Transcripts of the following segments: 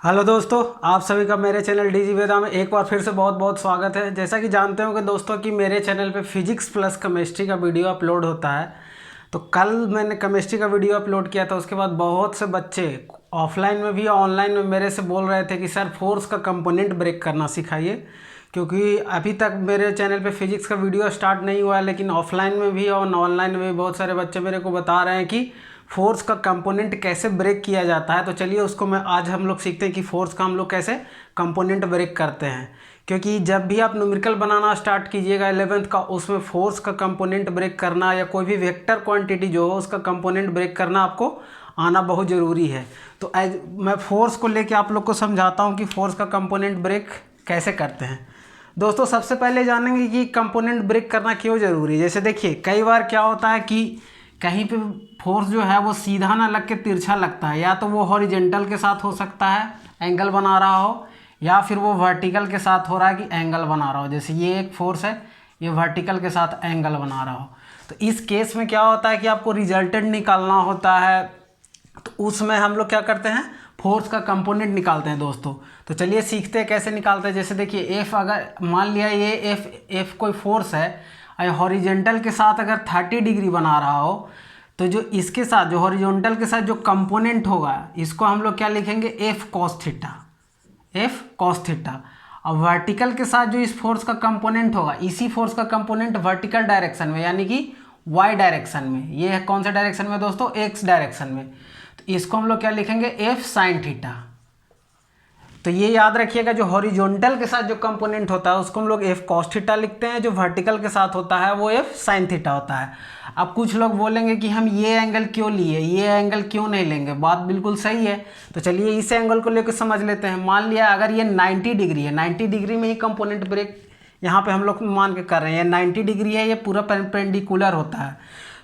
Hello दोस्तों, आप सभी का मेरे चैनल डीजी वेदा में एक बार फिर से बहुत बहुत स्वागत है। जैसा कि जानते हो कि दोस्तों कि मेरे चैनल पे फिजिक्स प्लस केमिस्ट्री का वीडियो अपलोड होता है। तो कल मैंने केमिस्ट्री का वीडियो अपलोड किया था, उसके बाद बहुत से बच्चे ऑफलाइन में भी और ऑनलाइन में मेरे से बोल रहे थे कि सर फोर्स का कंपोनेंट ब्रेक करना सिखाइए, क्योंकि अभी तक मेरे चैनल पे फिजिक्स का वीडियो स्टार्ट नहीं हुआ है, लेकिन ऑफलाइन में भी और ऑनलाइन में भी बहुत सारे बच्चे मेरे को बता रहे हैं कि फोर्स का कंपोनेंट कैसे ब्रेक किया जाता है। तो चलिए उसको मैं आज हम लोग सीखते हैं कि फोर्स का हम लोग कैसे कंपोनेंट ब्रेक करते हैं। क्योंकि जब भी आप न्यूमेरिकल बनाना स्टार्ट कीजिएगा 11th का, उसमें फोर्स का कंपोनेंट ब्रेक करना या कोई भी वेक्टर क्वांटिटी जो हो उसका कंपोनेंट ब्रेक करना आपको आना बहुत ज़रूरी है। तो एज मैं फोर्स को लेके आप लोग को समझाता हूँ कि फोर्स का कंपोनेंट ब्रेक कैसे करते हैं। दोस्तों सबसे पहले जानेंगे कि कंपोनेंट ब्रेक करना क्यों ज़रूरी है। जैसे देखिए, कई बार क्या होता है कि कहीं पे फोर्स जो है वो सीधा ना लग के तिरछा लगता है, या तो वो हॉरिजेंटल के साथ हो सकता है एंगल बना रहा हो, या फिर वो वर्टिकल के साथ हो रहा है कि एंगल बना रहा हो। जैसे ये एक फोर्स है, ये वर्टिकल के साथ एंगल बना रहा हो। तो इस केस में क्या होता है कि आपको रिजल्टेंट निकालना होता है। तो उसमें हम लोग क्या करते हैं, फोर्स का कंपोनेंट निकालते हैं दोस्तों। तो चलिए सीखते हैं कैसे निकालते हैं। जैसे देखिए, एफ अगर मान लिया ये एफ कोई फोर्स है, हॉरिजेंटल के साथ अगर 30 डिग्री बना रहा हो, तो जो इसके साथ जो हॉरिजॉन्टल के साथ जो कंपोनेंट होगा इसको हम लोग क्या लिखेंगे, F cos theta, F cos theta. और वर्टिकल के साथ जो इस फोर्स का कंपोनेंट होगा, इसी फोर्स का कंपोनेंट वर्टिकल डायरेक्शन में यानी कि वाई डायरेक्शन में, ये है कौन सा डायरेक्शन में दोस्तों, एक्स डायरेक्शन में, तो इसको हम लोग क्या लिखेंगे, एफ साइन थीटा। तो ये याद रखिएगा, जो हॉरिजॉन्टल के साथ जो कंपोनेंट होता है उसको हम लोग एफ कॉस थीटा लिखते हैं, जो वर्टिकल के साथ होता है वो एफ साइन थीटा होता है। अब कुछ लोग बोलेंगे कि हम ये एंगल क्यों लिए, ये एंगल क्यों नहीं लेंगे, बात बिल्कुल सही है। तो चलिए इस एंगल को लेकर समझ लेते हैं। मान लिया अगर ये 90 डिग्री है, 90 डिग्री में ही कंपोनेंट ब्रेक यहाँ पे हम लोग मान के कर रहे हैं। 90 डिग्री है, ये पूरा परपेंडिकुलर होता है।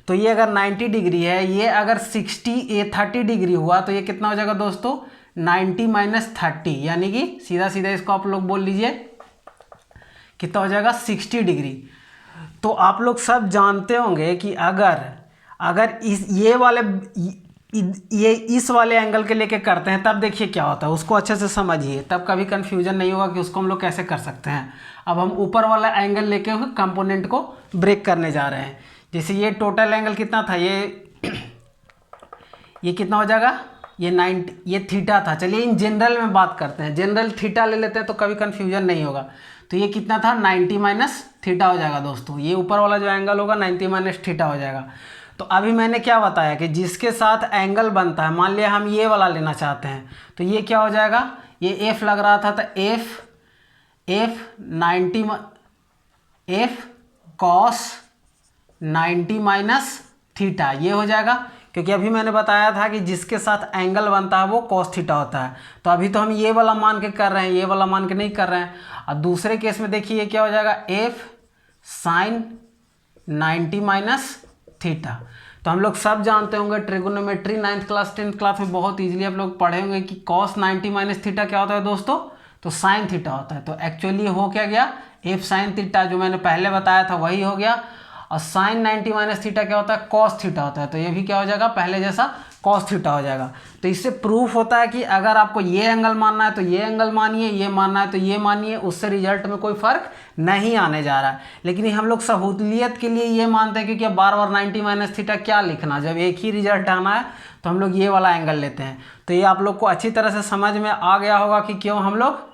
तो ये अगर 90 डिग्री है, ये अगर 30 डिग्री हुआ तो ये कितना हो जाएगा दोस्तों, 90 माइनस 30, यानी कि सीधा सीधा इसको आप लोग बोल लीजिए कितना हो जाएगा, 60 डिग्री। तो आप लोग सब जानते होंगे कि अगर अगर इस ये इस वाले एंगल के लेके करते हैं तब देखिए क्या होता है, उसको अच्छे से समझिए, तब कभी कंफ्यूजन नहीं होगा कि उसको हम लोग कैसे कर सकते हैं। अब हम ऊपर वाला एंगल लेके हुए कंपोनेंट को ब्रेक करने जा रहे हैं। जैसे ये टोटल एंगल कितना था, ये कितना हो जाएगा, ये 90, ये थीटा था। चलिए इन जनरल में बात करते हैं, जनरल थीटा ले लेते हैं तो कभी कन्फ्यूजन नहीं होगा। तो ये कितना था, 90 माइनस थीटा हो जाएगा दोस्तों। ये ऊपर वाला जो एंगल होगा 90 माइनस थीटा हो जाएगा। तो अभी मैंने क्या बताया कि जिसके साथ एंगल बनता है, मान लिया हम ये वाला लेना चाहते हैं, तो ये क्या हो जाएगा, ये एफ लग रहा था तो एफ कॉस 90 माइनस थीटा ये हो जाएगा। क्योंकि अभी मैंने बताया था कि जिसके साथ एंगल बनता है वो कॉस थीटा होता है। तो अभी तो हम ये वाला मान के कर रहे हैं, ये वाला मान के नहीं कर रहे हैं। और दूसरे केस में देखिए ये क्या हो जाएगा, एफ साइन 90 माइनस थीटा। तो हम लोग सब जानते होंगे, trigonometry 9th class 10th class में बहुत इजीली आप लोग पढ़े होंगे कि कॉस 90 माइनस थीटा क्या होता है दोस्तों, तो साइन थीटा होता है। तो एक्चुअली हो क्या गया, एफ साइन थीटा जो मैंने पहले बताया था वही हो गया। और साइन 90 माइनस थीटा क्या होता है, कॉस थीटा होता है। तो ये भी क्या हो जाएगा, पहले जैसा कॉस थीटा हो जाएगा। तो इससे प्रूफ होता है कि अगर आपको ये एंगल मानना है तो ये एंगल मानिए, ये मानना है तो ये मानिए, उससे रिजल्ट में कोई फर्क नहीं आने जा रहा है। लेकिन हम लोग सहूलियत के लिए ये मानते हैं, क्योंकि बार बार 90 माइनस थीटा क्या लिखना, जब एक ही रिजल्ट आना है तो हम लोग ये वाला एंगल लेते हैं। तो ये आप लोग को अच्छी तरह से समझ में आ गया होगा कि क्यों हम लोग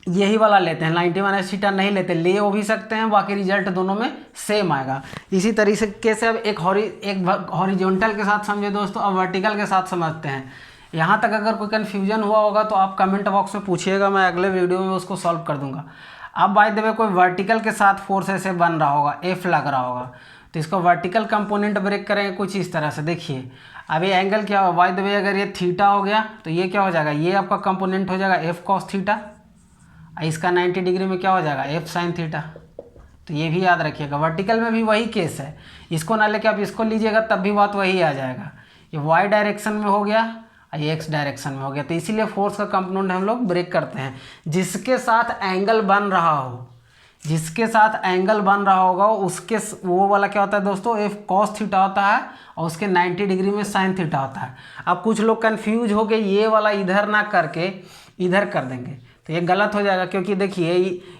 यही वाला लेते हैं, 90 माइनस थीटा नहीं लेते, ले वो भी सकते हैं, बाकी रिजल्ट दोनों में सेम आएगा। इसी तरीके से अब एक हॉरिजॉन्टल के साथ समझे दोस्तों, अब वर्टिकल के साथ समझते हैं। यहाँ तक अगर कोई कन्फ्यूजन हुआ होगा तो आप कमेंट बॉक्स में पूछिएगा, मैं अगले वीडियो में उसको सॉल्व कर दूंगा। अब बाय द वे कोई वर्टिकल के साथ फोर्स ऐसे बन रहा होगा, एफ लग रहा होगा, तो इसको वर्टिकल कंपोनेंट ब्रेक करेंगे कुछ इस तरह से। देखिए अब ये एंगल क्या होगा, बाय द वे अगर ये थीटा हो गया तो ये क्या हो जाएगा, ये आपका कंपोनेंट हो जाएगा एफ कॉस थीटा। इसका 90 डिग्री में क्या हो जाएगा, एफ साइन थीटा। तो ये भी याद रखिएगा, वर्टिकल में भी वही केस है, इसको ना लेके आप इसको लीजिएगा तब भी बात वही आ जाएगा। ये वाई डायरेक्शन में हो गया और ये एक्स डायरेक्शन में हो गया। तो इसीलिए फोर्स का कंपोनेंट हम लोग ब्रेक करते हैं जिसके साथ एंगल बन रहा हो, जिसके साथ एंगल बन रहा होगा उसके वो वाला क्या होता है दोस्तों, एफ कॉस थीटा होता है और उसके 90 डिग्री में साइन थीटा होता है। अब कुछ लोग कंफ्यूज हो के ये वाला इधर ना करके इधर कर देंगे तो ये गलत हो जाएगा, क्योंकि देखिए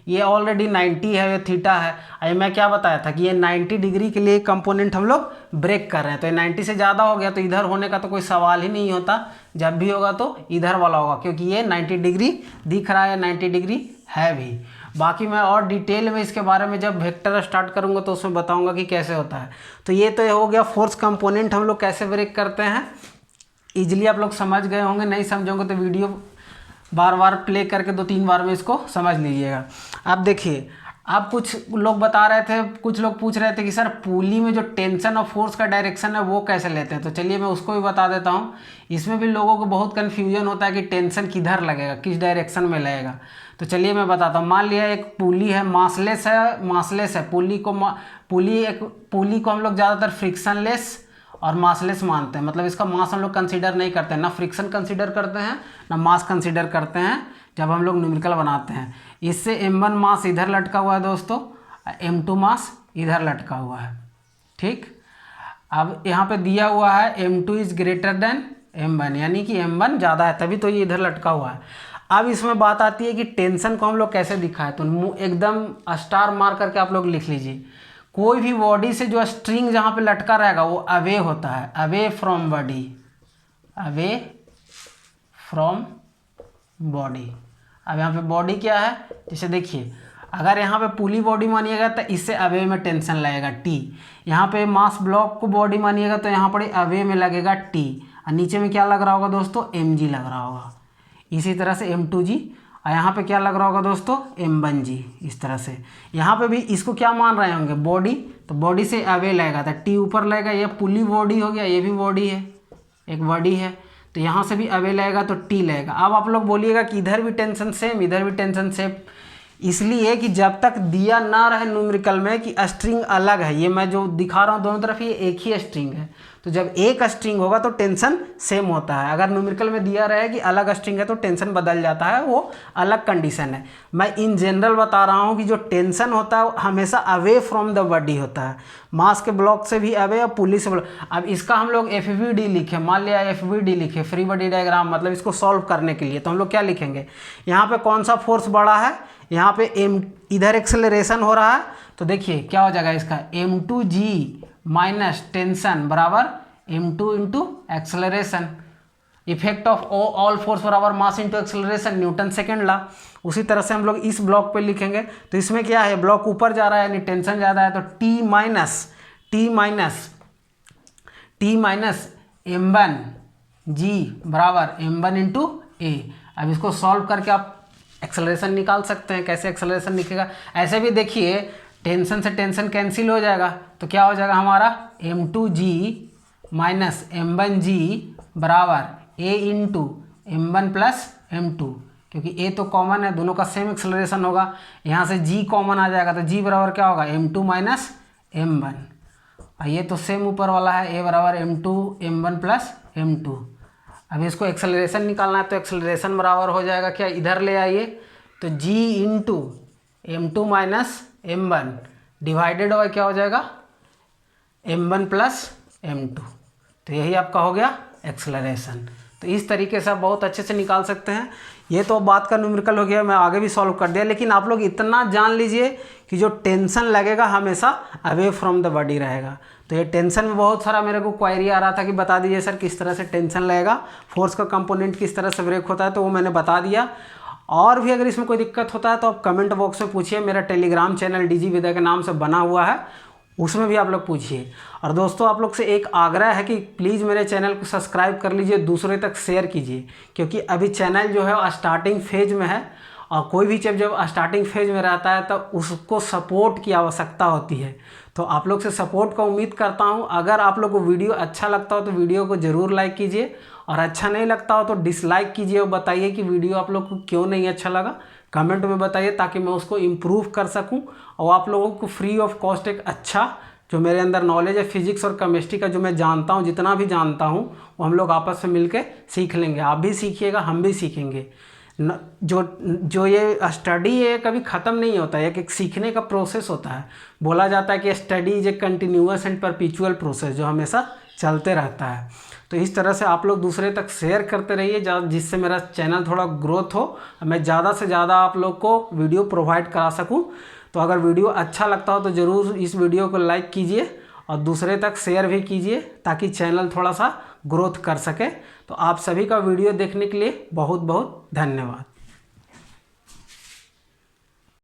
ये ऑलरेडी 90 है, ये थीटा है। अभी मैं क्या बताया था कि ये 90 डिग्री के लिए कंपोनेंट हम लोग ब्रेक कर रहे हैं, तो ये 90 से ज़्यादा हो गया तो इधर होने का तो कोई सवाल ही नहीं होता। जब भी होगा तो इधर वाला होगा, क्योंकि ये 90 डिग्री दिख रहा है, 90 डिग्री है भी। बाकी मैं और डिटेल में इसके बारे में जब वेक्टर स्टार्ट करूँगा तो उसमें बताऊँगा कि कैसे होता है। तो ये तो हो गया फोर्स कंपोनेंट हम लोग कैसे ब्रेक करते हैं। ईजिली आप लोग समझ गए होंगे, नहीं समझोगे तो वीडियो बार बार प्ले करके 2-3 बार में इसको समझ लीजिएगा। अब देखिए, अब कुछ लोग बता रहे थे, कुछ लोग पूछ रहे थे कि सर पुली में जो टेंशन और फोर्स का डायरेक्शन है वो कैसे लेते हैं। तो चलिए मैं उसको भी बता देता हूँ। इसमें भी लोगों को बहुत कन्फ्यूजन होता है कि टेंशन किधर लगेगा, किस डायरेक्शन में लगेगा। तो चलिए मैं बताता हूँ। मान लिया एक पुली है, मासलेस है पुली को हम लोग ज़्यादातर फ्रिक्शनलेस और मासलेस मानते हैं, मतलब इसका मास हम लोग कंसीडर नहीं करते हैं, ना फ्रिक्शन कंसीडर करते हैं ना मास कंसीडर करते हैं जब हम लोग न्यूमेरिकल बनाते हैं। इससे m1 मास इधर लटका हुआ है दोस्तों, m2 मास इधर लटका हुआ है। ठीक, अब यहाँ पे दिया हुआ है m2 is greater than m1, यानी कि m1 ज़्यादा है, तभी तो ये इधर लटका हुआ है। अब इसमें बात आती है कि टेंशन को हम लोग कैसे दिखाएं, तो एकदम स्टार मार करके आप लोग लिख लीजिए। कोई भी बॉडी से जो स्ट्रिंग जहाँ पे लटका रहेगा वो अवे होता है, away from body, away from body. अब यहाँ पे बॉडी क्या है, जैसे देखिए अगर यहाँ पे पुली बॉडी मानिएगा तो इससे अवे में टेंशन लगेगा T। यहाँ पे मास ब्लॉक को बॉडी मानिएगा तो यहाँ पर अवे में लगेगा T, और नीचे में क्या लग रहा होगा दोस्तों, mg लग रहा होगा। इसी तरह से m2g, और यहाँ पे क्या लग रहा होगा दोस्तों, m1g। इस तरह से यहाँ पे भी इसको क्या मान रहे होंगे, बॉडी, तो बॉडी से अवे लगेगा तो T ऊपर लगेगा। ये पुली बॉडी हो गया, ये भी बॉडी है, एक बॉडी है, तो यहाँ से भी अवे लगेगा तो T लगेगा। अब आप लोग बोलिएगा कि इधर भी टेंशन सेम, इधर भी टेंशन सेम, इसलिए कि जब तक दिया ना रहे न्यूमेरिकल में कि स्ट्रिंग अलग है, ये मैं जो दिखा रहा हूँ दोनों तरफ ये एक ही स्ट्रिंग है, तो जब एक स्ट्रिंग होगा तो टेंशन सेम होता है। अगर न्यूमेरिकल में दिया रहे कि अलग स्ट्रिंग है तो टेंशन बदल जाता है, वो अलग कंडीशन है। मैं इन जनरल बता रहा हूँ कि जो टेंशन होता है हमेशा अवे फ्रॉम द बॉडी होता है, मास के ब्लॉक से भी अवे और पुली से ब्लॉक। अब इसका हम लोग FBD लिखे, मान लिया FBD लिखे, फ्री बॉडी डायग्राम, मतलब इसको सॉल्व करने के लिए तो हम लोग क्या लिखेंगे, यहाँ पे कौन सा फोर्स बड़ा है, यहाँ पे इधर एक्सेलरेशन हो रहा है, तो देखिए क्या हो जाएगा इसका, m2g माइनस टेंशन बराबर m2 into acceleration. Effect of all force बराबर mass into acceleration, Newton second law. उसी तरह से हम लोग इस ब्लॉक पे लिखेंगे, तो इसमें क्या है, ब्लॉक ऊपर जा रहा है यानी टेंशन ज़्यादा है, तो T माइनस m1g बराबर m1 इंटू a। अब इसको सॉल्व करके आप एक्सेलरेशन निकाल सकते हैं। कैसे एक्सेलरेशन निकलेगा, ऐसे भी देखिए टेंशन से टेंशन कैंसिल हो जाएगा, तो क्या हो जाएगा हमारा m2g माइनस m1g बराबर a into m1 plus m2, क्योंकि a तो कॉमन है, दोनों का सेम एक्सेलरेशन होगा। यहाँ से g कॉमन आ जाएगा तो g बराबर क्या होगा, m2 माइनस m1, और ये तो सेम ऊपर वाला है, a बराबर m2 m1 प्लस m2। अब इसको एक्सेलरेशन निकालना है तो एक्सेलरेशन बराबर हो जाएगा क्या, इधर ले आइए, तो g into m2 minus m1 divided by क्या हो जाएगा, m1 प्लस m2, तो यही आपका हो गया एक्सेलरेशन। तो इस तरीके से आप बहुत अच्छे से निकाल सकते हैं। ये तो बात का न्यूमेरिकल हो गया, मैं आगे भी सॉल्व कर दिया, लेकिन आप लोग इतना जान लीजिए कि जो टेंशन लगेगा हमेशा अवे फ्रॉम द बॉडी रहेगा। तो ये टेंशन में बहुत सारा मेरे को क्वेरी आ रहा था कि बता दीजिए सर किस तरह से टेंशन लगेगा, फोर्स का कंपोनेंट किस तरह से ब्रेक होता है, तो वो मैंने बता दिया। और भी अगर इसमें कोई दिक्कत होता है तो आप कमेंट बॉक्स में पूछिए, मेरा टेलीग्राम चैनल डीजी विदा के नाम से बना हुआ है, उसमें भी आप लोग पूछिए। और दोस्तों आप लोग से एक आग्रह है कि प्लीज़ मेरे चैनल को सब्सक्राइब कर लीजिए, दूसरे तक शेयर कीजिए, क्योंकि अभी चैनल जो है स्टार्टिंग फेज में है, और कोई भी चीज़ जब स्टार्टिंग फेज में रहता है तो उसको सपोर्ट की आवश्यकता होती है। तो आप लोग से सपोर्ट का उम्मीद करता हूँ। अगर आप लोग को वीडियो अच्छा लगता हो तो वीडियो को ज़रूर लाइक कीजिए, और अच्छा नहीं लगता हो तो डिसलाइक कीजिए और बताइए कि वीडियो आप लोग को क्यों नहीं अच्छा लगा, कमेंट में बताइए ताकि मैं उसको इम्प्रूव कर सकूं और आप लोगों को फ्री ऑफ कॉस्ट एक अच्छा जो मेरे अंदर नॉलेज है फिजिक्स और केमिस्ट्री का, जो मैं जानता हूं, जितना भी जानता हूं वो हम लोग आपस में मिलके सीख लेंगे। आप भी सीखिएगा, हम भी सीखेंगे। जो ये स्टडी है कभी ख़त्म नहीं होता है, एक सीखने का प्रोसेस होता है। बोला जाता है कि study is a continuous and perpetual process, जो हमेशा चलते रहता है। तो इस तरह से आप लोग दूसरे तक शेयर करते रहिए, जिससे मेरा चैनल थोड़ा ग्रोथ हो, मैं ज़्यादा से ज़्यादा आप लोग को वीडियो प्रोवाइड करा सकूं। तो अगर वीडियो अच्छा लगता हो तो ज़रूर इस वीडियो को लाइक कीजिए और दूसरे तक शेयर भी कीजिए, ताकि चैनल थोड़ा सा ग्रोथ कर सके। तो आप सभी का वीडियो देखने के लिए बहुत बहुत धन्यवाद।